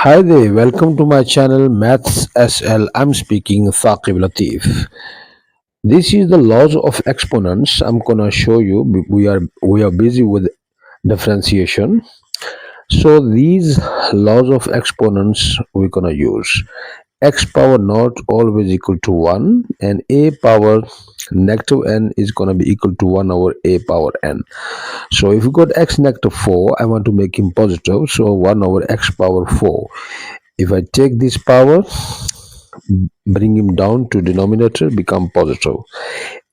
Hi there, welcome to my channel Maths SL. I'm speaking Thaqib Latif. This is the laws of exponents. I'm gonna show you. We are busy with differentiation. So these laws of exponents we're gonna use. X power not always equal to 1 and a power negative n is gonna be equal to 1 over a power n. So if you got x negative 4, I want to make him positive. So 1 over x power 4. If I take this power, bring him down to denominator, become positive.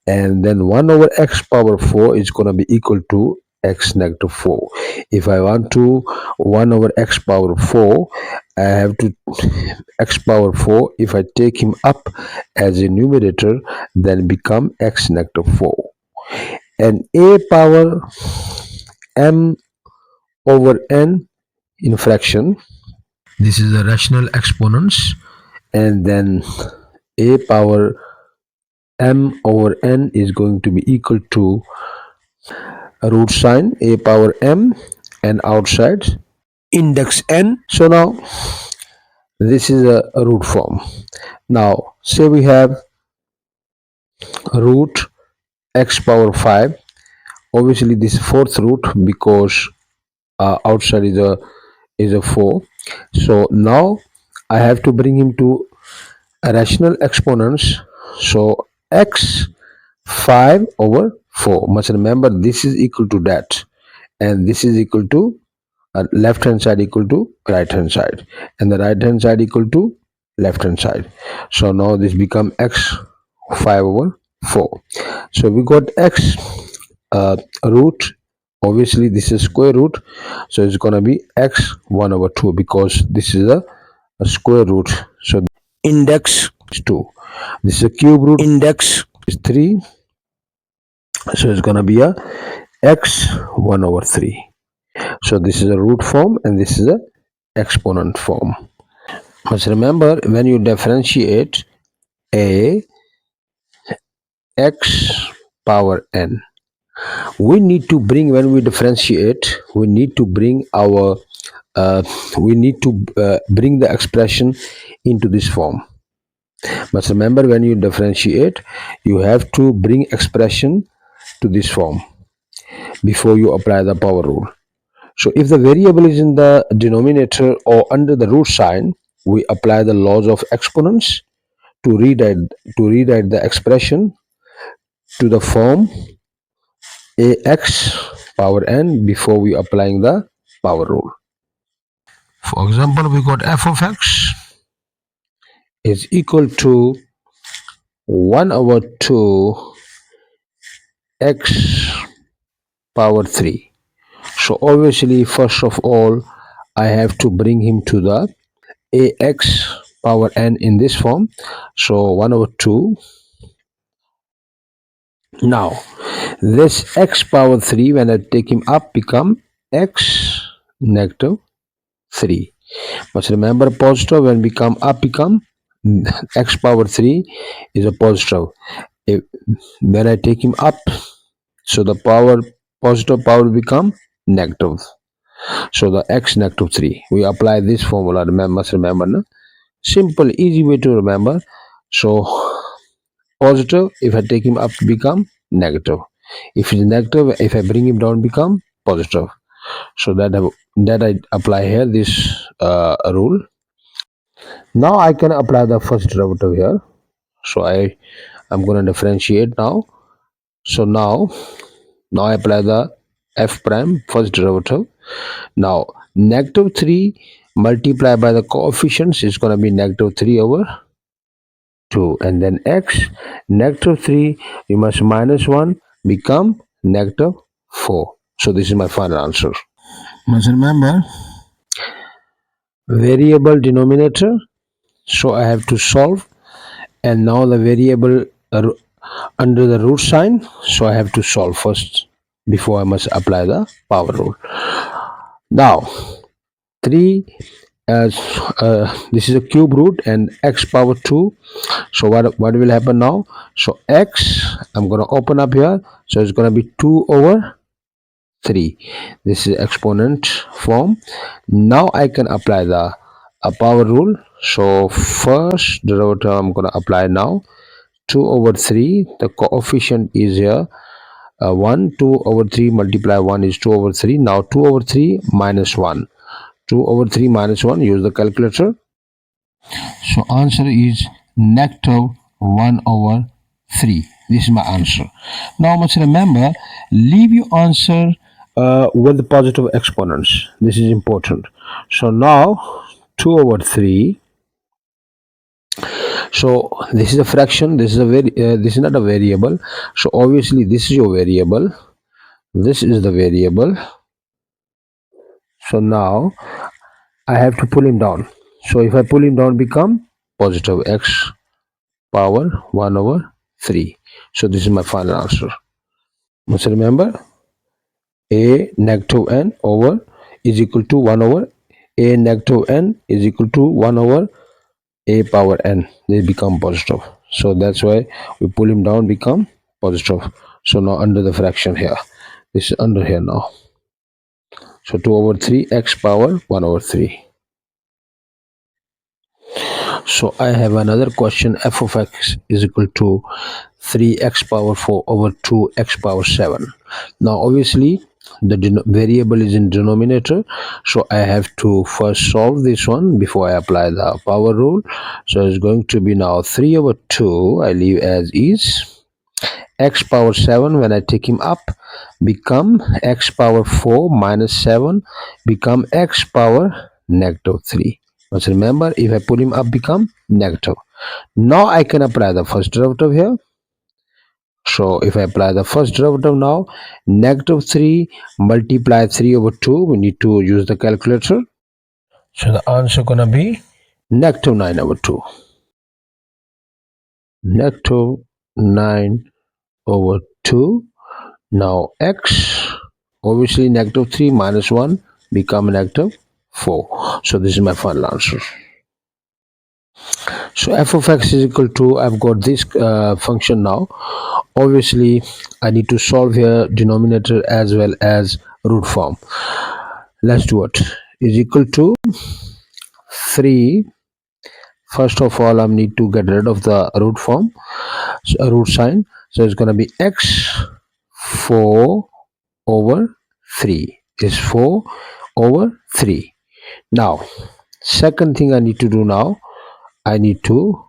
And then 1 over x power 4 is going to be equal to x negative 4. If I want to 1 over x power 4, I have to x power 4. If I take him up as a numerator, then become x negative 4. And a power m over n in fraction. This is the rational exponents. And then a power m over n is going to be equal to a root sign a power m and outside index n. So now this is a root form. Now say we have root x power 5. Obviously this is fourth root because outside is a 4. So now I have to bring him to rational exponents. So x 5 over 4. Must remember this is equal to that, and this is equal to left hand side equal to right hand side, and the right hand side equal to left hand side. So now this become x 5 over 4. So we got x root. Obviously this is square root, so it's gonna be x 1 over 2 because this is a square root. So index is 2. This is a cube root. Index is 3. So it's gonna be a x 1 over 3. So this is a root form and this is a exponent form. Must remember when you differentiate a x power n, we need to bring, when we differentiate, we need to bring our bring the expression into this form. Must remember when you differentiate, you have to bring expression to this form before you apply the power rule. So if the variable is in the denominator or under the root sign, we apply the laws of exponents to rewrite the expression to the form ax power n before we applying the power rule. For example, we got f of x is equal to 1 over 2 x power 3. So obviously, first of all, I have to bring him to the ax power n in this form. So 1 over 2. Now this x power 3, when I take him up, become x negative 3. Must remember positive, when we come up become x power 3 is a positive. When I take him up, so the power positive power become negative. So the x negative 3. We apply this formula. Must remember, no? Simple, easy way to remember. So positive, if I take him up, become negative. If it's negative, if I bring him down, become positive. So that I apply here this rule. Now I can apply the first derivative here. So I'm going to differentiate now. So now I apply the f prime first derivative. Now negative 3 multiplied by the coefficients is going to be negative 3 over 2, and then x negative 3, you must minus 1, become negative 4. So this is my final answer. Must remember variable denominator, so I have to solve, and now the variable under the root sign, so I have to solve first before I must apply the power rule. Now 3 as this is a cube root and x power 2. So what will happen now? So x, I'm going to open up here, so it's going to be 2 over 3. This is exponent form. Now I can apply the a power rule. So first derivative I'm going to apply now. 2 over 3, the coefficient is here 1. 2 over 3 multiply 1 is 2 over 3. Now 2 over 3 minus 1. 2 over 3 minus 1, use the calculator. So answer is negative 1 over 3. This is my answer. Now must remember, leave your answer with positive exponents. This is important. So now 2 over 3. So this is a fraction. This is not a variable. So obviously this is your variable. This is the variable. So now I have to pull him down. So if I pull him down, become positive x power 1 over 3. So this is my final answer. Must remember, a negative n over is equal to 1 over a negative n is equal to 1 over a power n. They become positive. So that's why we pull him down, become positive. So now under the fraction here. This is under here now. So 2 over 3 x power 1 over 3. So I have another question. F of x is equal to 3x power 4 over 2x power 7. Now obviously the variable is in denominator, so I have to first solve this one before I apply the power rule. So it's going to be now 3 over 2, I leave as is. X power 7, when I take him up, become x power 4 minus 7 become x power negative 3. Must remember, if I put him up, become negative. Now I can apply the first derivative here. So if I apply the first derivative now, negative 3 multiply 3 over 2, we need to use the calculator. So the answer gonna be negative 9 over 2. Negative 9 over 2. Now x, obviously negative 3 minus 1 become negative 4. So this is my final answer. So f of x is equal to, I've got this function now. Obviously I need to solve here denominator as well as root form. Let's do it. Is equal to 3. First of all, I need to get rid of the root form, so root sign. So it's going to be x 4 over 3 is 4 over 3. Now second thing I need to do now, I need to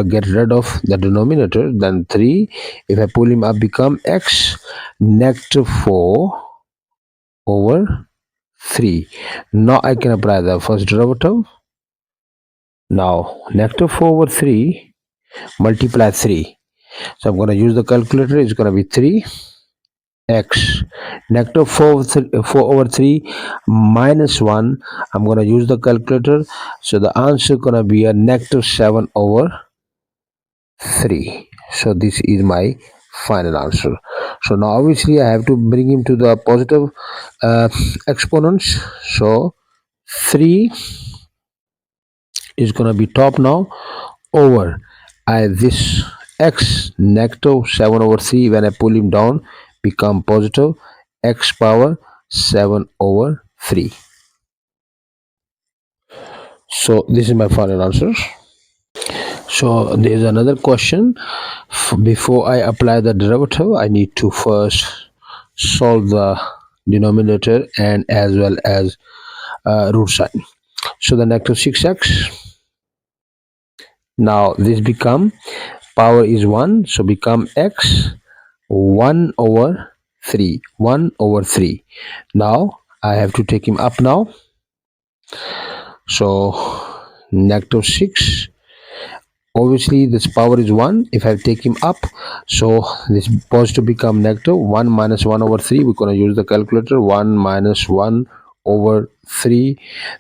get rid of the denominator. Then 3, if I pull him up, become x negative 4 over 3. Now I can apply the first derivative. Now negative 4 over 3 multiply 3. So I'm going to use the calculator. It's going to be 3 x negative 4 over 3 minus 1. I'm going to use the calculator. So the answer going to be a negative 7 over 3. So this is my final answer. So now obviously I have to bring him to the positive exponents. So 3 is going to be top now over this x negative 7 over 3. When I pull him down, become positive x power 7 over 3. So this is my final answer. So there is another question. Before I apply the derivative, I need to first solve the denominator and as well as root sign. So the negative 6x. Now this become power is 1, so become x 1 over 3. 1 over 3. Now I have to take him up now. So negative 6, obviously this power is 1. If I take him up, so this positive become negative 1 minus 1 over 3. We're going to use the calculator. 1 minus 1 over 3,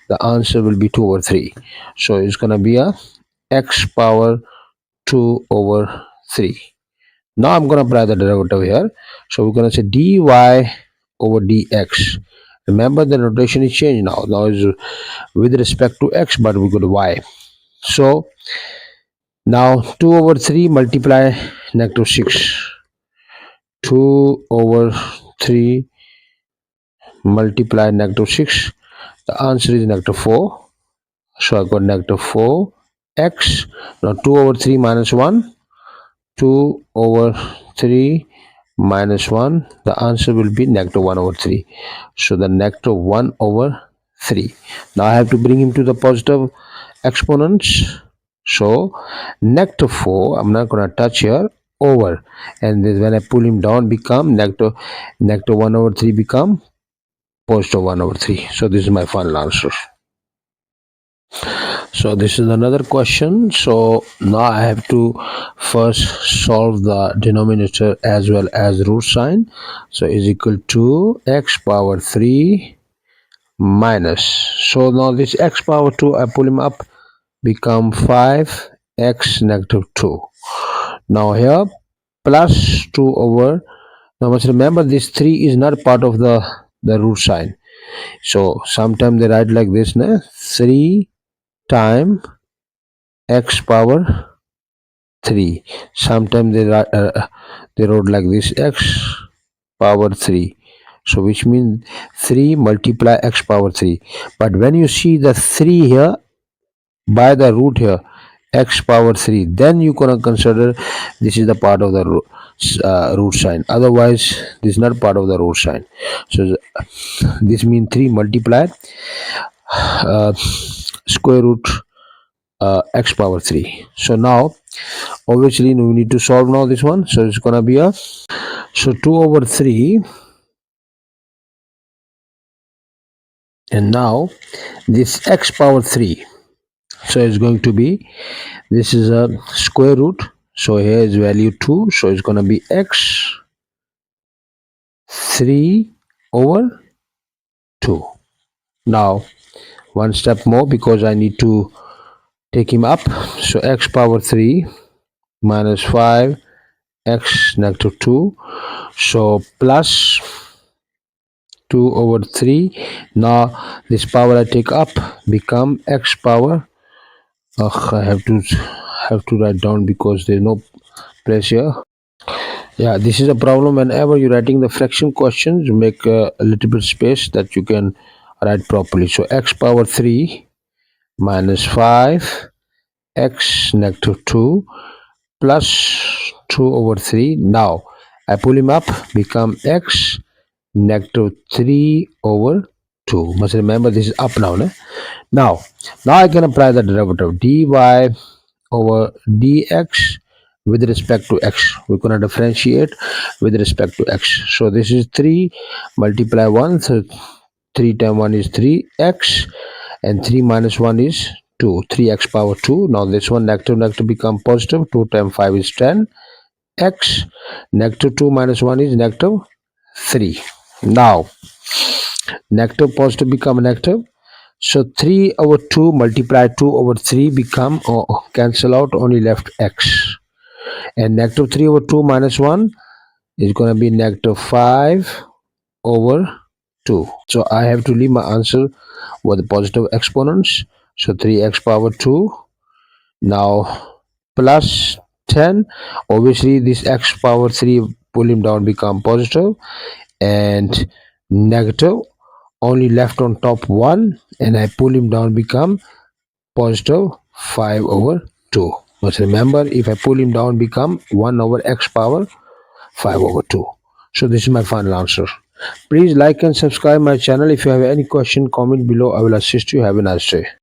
the answer will be 2 over 3. So it's going to be a x power 2 over 3. Now I'm going to apply the derivative here. So we're going to say dy over dx. Remember the notation is changed now. Now is with respect to x, but we go to y. So now 2 over 3 multiply negative 6. 2 over 3 multiply negative 6. The answer is negative 4. So I got negative 4x. Now 2 over 3 minus 1. 2 over 3 minus 1. The answer will be negative 1 over 3. So the negative 1 over 3. Now I have to bring him to the positive exponents. So negative 4, I'm not going to touch here, over. And this, when I pull him down, become negative 1 over 3 become positive 1 over 3. So this is my final answer. So this is another question. So now I have to first solve the denominator as well as root sign. So is equal to x power 3 minus. So now this x power 2, I pull him up, become 5x negative 2. Now here plus 2 over. Now must remember this 3 is not part of the root sign. So sometimes they write like this, 3 times x power 3. Sometimes they wrote like this, x power 3. So which means 3 multiply x power 3. But when you see the 3 here by the root here, x power 3, then you gonna consider this is the part of the root sign. Otherwise this is not part of the root sign. So this means 3 multiply square root x power 3. So now obviously we need to solve now this one. So it's gonna be a, so 2 over 3, and now this x power 3, so it's going to be, this is a square root, so here is value 2, so it's gonna be x 3 over 2. Now one step more because I need to take him up. So x power 3 minus 5 x negative 2, so plus 2 over 3. Now this power I take up become x power, I have to write down because there's no place here. Yeah, this is a problem whenever you're writing the fraction questions. You make a little bit space that you can write properly. So x power 3 minus 5 x negative 2 plus 2 over 3. Now I pull him up, become x negative 3 over 2. Must remember this is up now. Now I can apply the derivative dy over dx with respect to x. We're going to differentiate with respect to x. So this is 3 multiply 1, so 3 times 1 is 3x, and 3 minus 1 is 2, 3x power 2. Now this one negative become positive, 2 times 5 is 10, x negative 2 minus 1 is negative 3. Now negative positive become negative, so 3 over 2 multiply 2 over 3 become, cancel out, only left x, and negative 3 over 2 minus 1 is going to be negative 5 over 2. So I have to leave my answer with the positive exponents. So 3x power 2, now plus 10. Obviously this x power 3, pull him down, become positive, and negative, only left on top 1, and I pull him down, become positive 5 over 2. Must remember, if I pull him down, become 1 over x power 5 over 2. So this is my final answer. Please like and subscribe my channel. If you have any question, comment below. I will assist you. Have a nice day.